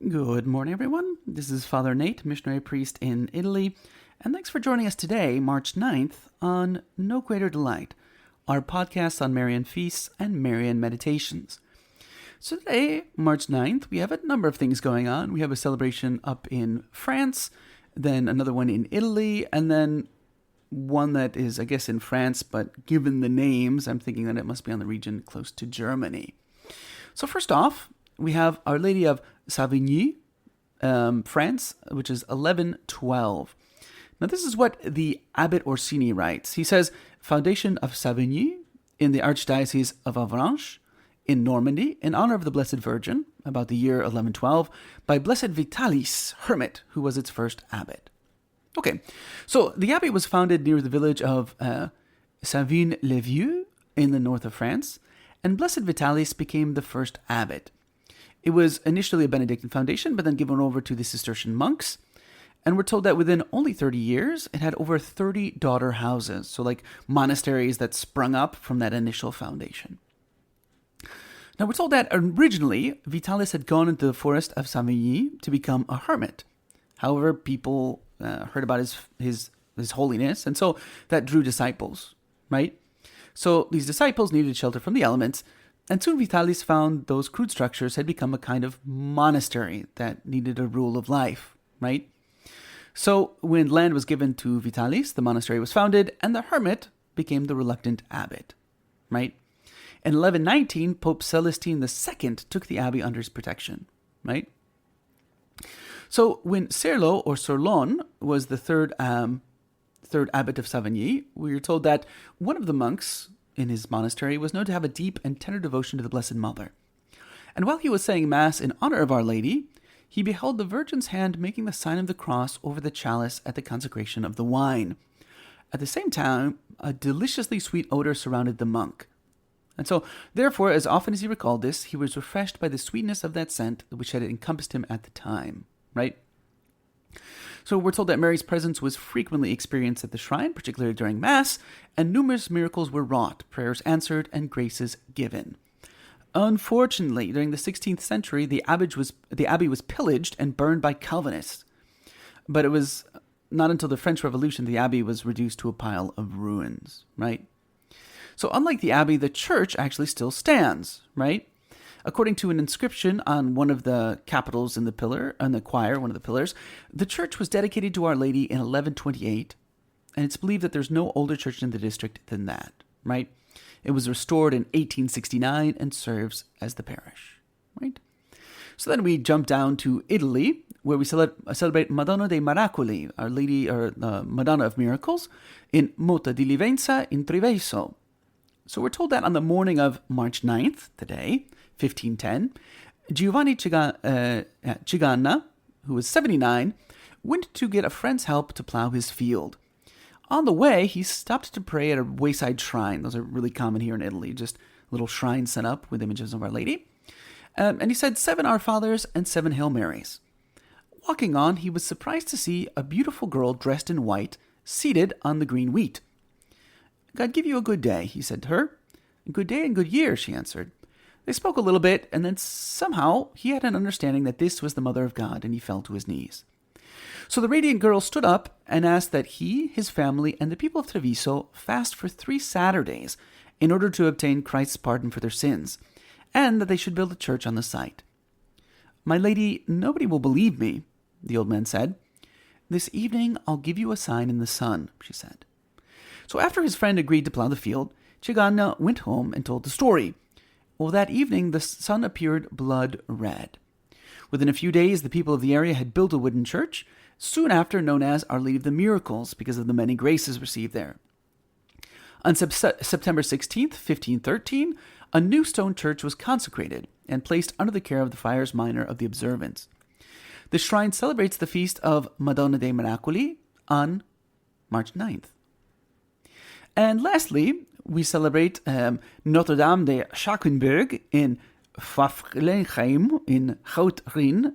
Good morning, everyone. This is Father Nate, missionary priest in Italy, and thanks for joining us today, March 9th, on No Greater Delight, our podcast on Marian feasts and Marian meditations. So today, March 9th, we have a number of things going on. We have a celebration up in France, then another one in Italy, and then one that is, I guess, in France, but given the names, I'm thinking that it must be on the region close to Germany. So first off, we have Our Lady of Savigny, France, which is 1112. Now, this is what the Abbot Orsini writes. He says, Foundation of Savigny in the Archdiocese of Avranches in Normandy, in honor of the Blessed Virgin, about the year 1112, by Blessed Vitalis, hermit, who was its first abbot. Okay, so the abbey was founded near the village of Savigny-le-Vieux in the north of France, and Blessed Vitalis became the first abbot. It was initially a Benedictine foundation, but then given over to the Cistercian monks. And we're told that within only 30 years, it had over 30 daughter houses, so like monasteries that sprung up from that initial foundation. Now, we're told that originally, Vitalis had gone into the forest of Savigny to become a hermit. However, people heard about his holiness, and so that drew disciples, right? So these disciples needed shelter from the elements, and soon Vitalis found those crude structures had become a kind of monastery that needed a rule of life, right? So when land was given to Vitalis, the monastery was founded, and the hermit became the reluctant abbot, right? In 1119, Pope Celestine II took the abbey under his protection, right? So when Serlo or Sorlon was the third abbot of Savigny, we are told that one of the monks in his monastery was known to have a deep and tender devotion to the Blessed Mother. And while he was saying Mass in honor of Our Lady, he beheld the Virgin's hand making the sign of the cross over the chalice at the consecration of the wine. At the same time, a deliciously sweet odor surrounded the monk. And so, therefore, as often as he recalled this, he was refreshed by the sweetness of that scent which had encompassed him at the time, right? So we're told that Mary's presence was frequently experienced at the shrine, particularly during Mass, and numerous miracles were wrought, prayers answered, and graces given. Unfortunately, during the 16th century, the abbey was pillaged and burned by Calvinists. But it was not until the French Revolution the abbey was reduced to a pile of ruins, right? So unlike the abbey, the church actually still stands, right? According to an inscription on one of the capitals in the pillar, on the choir, one of the pillars, the church was dedicated to Our Lady in 1128, and it's believed that there's no older church in the district than that, right? It was restored in 1869 and serves as the parish, right? So then we jump down to Italy, where we celebrate Madonna dei Miracoli, Our Lady, or the Madonna of Miracles, in Mota di Livenza in Treviso. So we're told that on the morning of March 9th, today, 1510, Giovanni Ciganna, who was 79, went to get a friend's help to plow his field. On the way, he stopped to pray at a wayside shrine. Those are really common here in Italy, just little shrines set up with images of Our Lady. And he said 7 Our Fathers and 7 Hail Marys. Walking on, he was surprised to see a beautiful girl dressed in white, seated on the green wheat. God give you a good day, he said to her. Good day and good year, she answered. They spoke a little bit, and then somehow he had an understanding that this was the Mother of God, and he fell to his knees. So the radiant girl stood up and asked that he, his family, and the people of Treviso fast for 3 Saturdays in order to obtain Christ's pardon for their sins, and that they should build a church on the site. My lady, nobody will believe me, the old man said. This evening I'll give you a sign in the sun, she said. So after his friend agreed to plow the field, Ciganna went home and told the story. Well, that evening the sun appeared blood red. Within a few days, the people of the area had built a wooden church, soon after known as Our Lady of the Miracles, because of the many graces received there. On September 16th, 1513, a new stone church was consecrated and placed under the care of the friars minor of the observance. The shrine celebrates the feast of Madonna dei Miracoli on March 9th. And lastly, we celebrate Notre Dame de Schackenberg in Pfaffenheim in Haut-Rhin,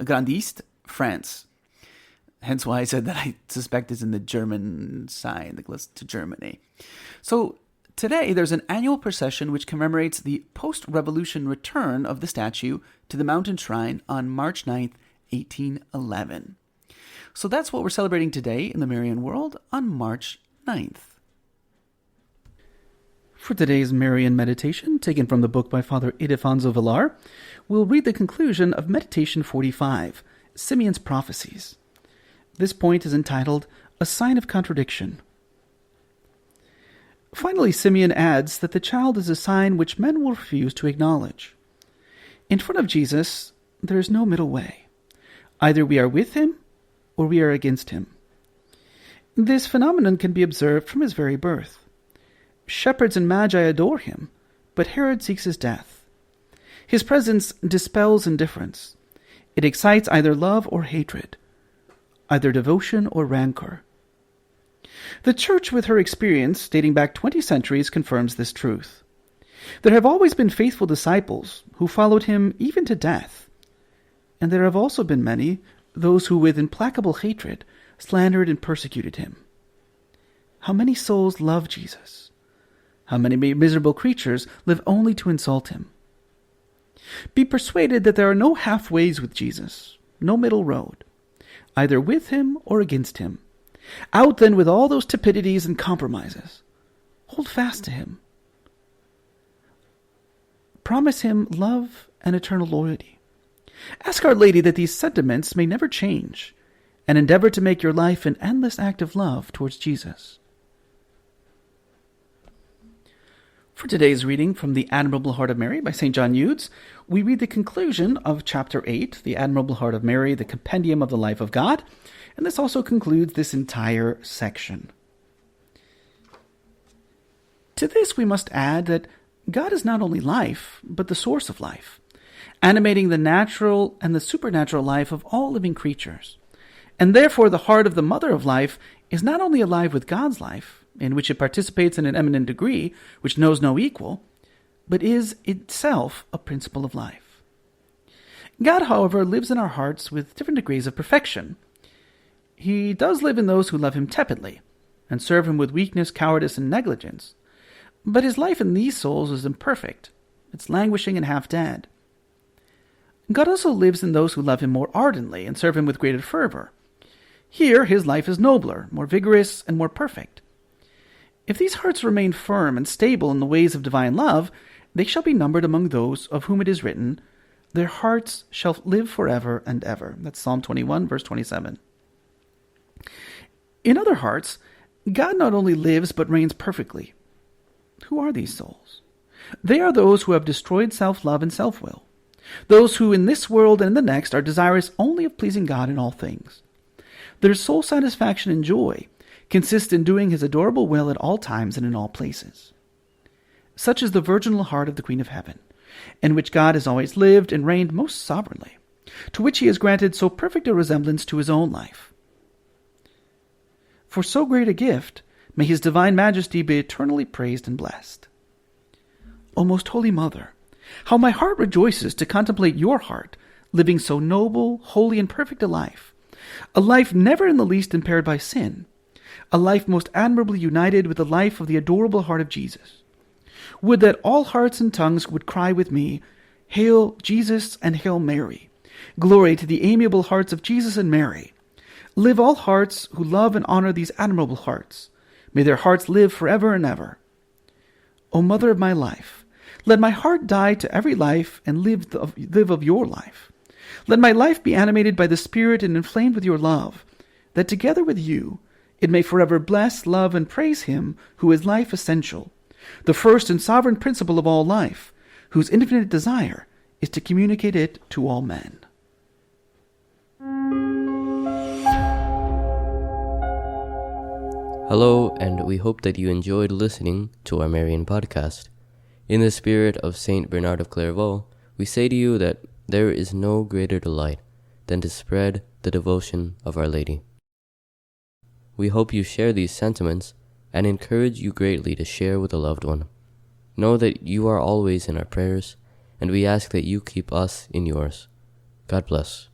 Grand East, France. Hence why I said that I suspect it's in the German side, close to Germany. So Today, there's an annual procession which commemorates the post-revolution return of the statue to the mountain shrine on March 9th, 1811. So that's what we're celebrating today in the Marian world on March 9th. For today's Marian meditation, taken from the book by Father Ildefonso Villar, we'll read the conclusion of Meditation 45, Simeon's Prophecies. This point is entitled, A Sign of Contradiction. Finally, Simeon adds that the child is a sign which men will refuse to acknowledge. In front of Jesus, there is no middle way. Either we are with him, or we are against him. This phenomenon can be observed from his very birth. Shepherds and magi adore him, but Herod seeks his death. His presence dispels indifference. It excites either love or hatred, either devotion or rancor. The Church, with her experience dating back 20 centuries, confirms this truth. There have always been faithful disciples who followed him even to death, and there have also been many, those who with implacable hatred slandered and persecuted him. How many souls love Jesus? How many miserable creatures live only to insult him? Be persuaded that there are no halfways with Jesus, no middle road, either with him or against him. Out then with all those stupidities and compromises. Hold fast to him. Promise him love and eternal loyalty. Ask Our Lady that these sentiments may never change, and endeavor to make your life an endless act of love towards Jesus. For today's reading from The Admirable Heart of Mary by St. John Eudes, we read the conclusion of Chapter 8, The Admirable Heart of Mary, the Compendium of the Life of God, and this also concludes this entire section. To this we must add that God is not only life, but the source of life, animating the natural and the supernatural life of all living creatures. And therefore the heart of the Mother of Life is not only alive with God's life, in which it participates in an eminent degree, which knows no equal, but is itself a principle of life. God, however, lives in our hearts with different degrees of perfection. He does live in those who love him tepidly, and serve him with weakness, cowardice, and negligence. But his life in these souls is imperfect. It's languishing and half dead. God also lives in those who love him more ardently and serve him with greater fervor. Here his life is nobler, more vigorous, and more perfect. If these hearts remain firm and stable in the ways of divine love, they shall be numbered among those of whom it is written, their hearts shall live forever and ever. That's Psalm 21, verse 27. In other hearts, God not only lives but reigns perfectly. Who are these souls? They are those who have destroyed self-love and self-will. Those who in this world and in the next are desirous only of pleasing God in all things. Their sole satisfaction and joy consists in doing his adorable will at all times and in all places. Such is the virginal heart of the Queen of Heaven, in which God has always lived and reigned most sovereignly, to which he has granted so perfect a resemblance to his own life. For so great a gift, may his divine majesty be eternally praised and blessed. O most holy Mother, how my heart rejoices to contemplate your heart, living so noble, holy, and perfect a life never in the least impaired by sin, a life most admirably united with the life of the adorable heart of Jesus. Would that all hearts and tongues would cry with me, Hail Jesus and Hail Mary. Glory to the amiable hearts of Jesus and Mary. Live all hearts who love and honor these admirable hearts. May their hearts live forever and ever. O Mother of my life, let my heart die to every life and live of your life. Let my life be animated by the Spirit and inflamed with your love, that together with you it may forever bless, love, and praise him who is life essential, the first and sovereign principle of all life, whose infinite desire is to communicate it to all men. Hello, and we hope that you enjoyed listening to our Marian podcast. In the spirit of Saint Bernard of Clairvaux, we say to you that there is no greater delight than to spread the devotion of Our Lady. We hope you share these sentiments and encourage you greatly to share with a loved one. Know that you are always in our prayers, and we ask that you keep us in yours. God bless.